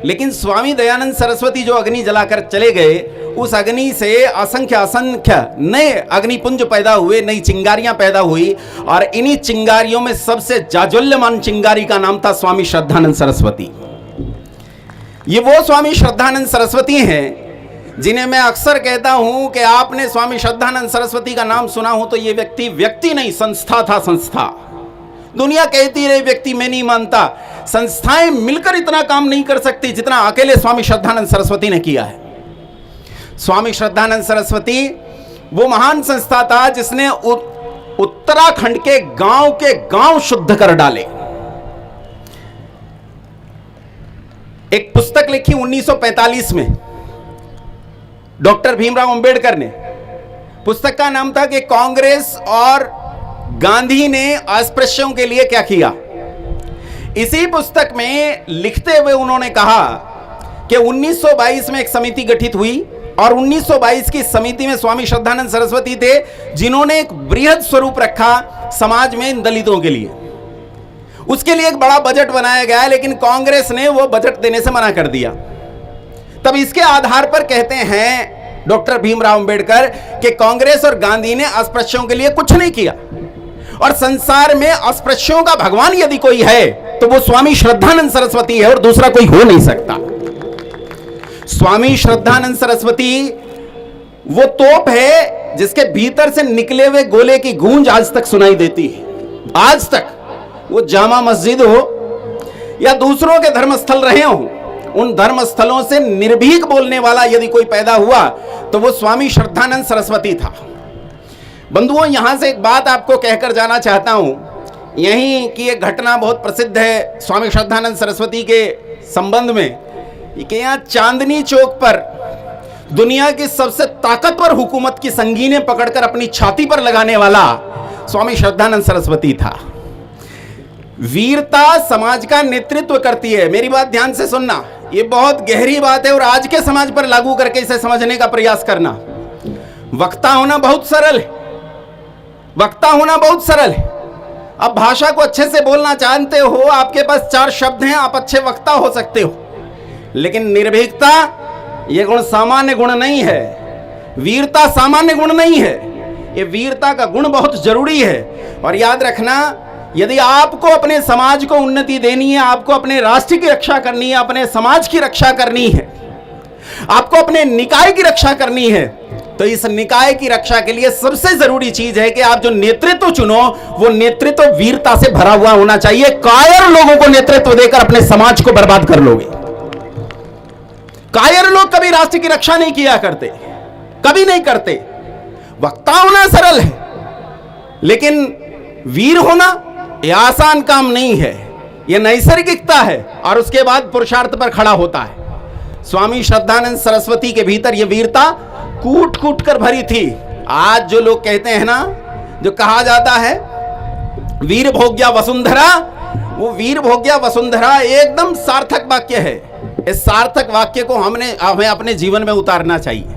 लेकिन स्वामी दयानंद सरस्वती जो अग्नि जलाकर चले गए, उस अग्नि से असंख्य असंख्य नए अग्निपुंज पैदा हुए, नई चिंगारियां पैदा हुई, और इन्हीं चिंगारियों में सबसे जाज्वल्यमान चिंगारी का नाम था स्वामी श्रद्धानंद सरस्वती। ये वो स्वामी श्रद्धानंद सरस्वती हैं जिन्हें मैं अक्सर कहता हूं कि आपने स्वामी श्रद्धानंद सरस्वती का नाम सुना हो तो ये व्यक्ति नहीं, संस्था था, संस्था। दुनिया कहती रही व्यक्ति, मैं नहीं मानता। संस्थाएं मिलकर इतना काम नहीं कर सकती जितना अकेले स्वामी श्रद्धानंद सरस्वती ने किया है। स्वामी श्रद्धानंद सरस्वती वो महान संस्था था जिसने उत्तराखंड के गांव शुद्ध कर डाले। एक पुस्तक लिखी 1945 में डॉक्टर भीमराव अंबेडकर ने। पुस्तक का नाम था कि कांग्रेस और गांधी ने अस्पृश्यों के लिए क्या किया। इसी पुस्तक में लिखते हुए उन्होंने कहा कि 1922 में एक समिति गठित हुई और 1922 की समिति में स्वामी श्रद्धानंद सरस्वती थे, जिन्होंने एक बृहद स्वरूप रखा समाज में इन दलितों के लिए। उसके लिए एक बड़ा बजट बनाया गया, लेकिन कांग्रेस ने वो बजट देने से मना कर दिया। तब इसके आधार पर कहते हैं डॉक्टर भीमराव अंबेडकर कि कांग्रेस और गांधी ने अस्पृश्यों के लिए कुछ नहीं किया, और संसार में अस्पृश्यों का भगवान यदि कोई है तो वो स्वामी श्रद्धानंद सरस्वती है और दूसरा कोई हो नहीं सकता। स्वामी श्रद्धानंद सरस्वती वो तोप है जिसके भीतर से निकले हुए गोले की गूंज आज तक सुनाई देती है। आज तक वो जामा मस्जिद हो या दूसरों के धर्मस्थल रहे हो, उन धर्मस्थलों से निर्भीक बोलने वाला यदि कोई पैदा हुआ तो वो स्वामी श्रद्धानंद सरस्वती था। बंधुओं, यहां से एक बात आपको कहकर जाना चाहता हूं। यहीं की एक घटना बहुत प्रसिद्ध है स्वामी श्रद्धानंद सरस्वती के संबंध में कि यहाँ चांदनी चौक पर दुनिया की सबसे ताकतवर हुकूमत की संगीनें पकड़कर अपनी छाती पर लगाने वाला स्वामी श्रद्धानंद सरस्वती था। वीरता समाज का नेतृत्व करती है। मेरी बात ध्यान से सुनना, ये बहुत गहरी बात है और आज के समाज पर लागू करके इसे समझने का प्रयास करना। वक्ता होना बहुत सरल है, वक्ता होना बहुत सरल है। अब भाषा को अच्छे से बोलना जानते हो, आपके पास 4 शब्द हैं, आप अच्छे वक्ता हो सकते हो। लेकिन निर्भीकता ये गुण सामान्य गुण नहीं है, वीरता सामान्य गुण नहीं है। ये वीरता का गुण बहुत जरूरी है। और याद रखना, यदि आपको अपने समाज को उन्नति देनी है, आपको अपने राष्ट्र की रक्षा करनी है, अपने समाज की रक्षा करनी है, आपको अपने निकाय की रक्षा करनी है, तो इस निकाय की रक्षा के लिए सबसे जरूरी चीज है कि आप जो नेतृत्व चुनो वो नेतृत्व वीरता से भरा हुआ होना चाहिए। कायर लोगों को नेतृत्व देकर अपने समाज को बर्बाद कर लोगे। कायर लोग कभी राष्ट्र की रक्षा नहीं किया करते, कभी नहीं करते। वक्ता होना सरल है, लेकिन वीर होना यह आसान काम नहीं है। यह नैसर्गिकता है और उसके बाद पुरुषार्थ पर खड़ा होता है। स्वामी श्रद्धानंद सरस्वती के भीतर यह वीरता कूट कूट कर भरी थी। आज जो लोग कहते हैं ना, जो कहा जाता है वीर भोग्या वसुंधरा, वो वीर भोग्या वसुंधरा एकदम सार्थक वाक्य है। इस सार्थक वाक्य को हमें अपने जीवन में उतारना चाहिए।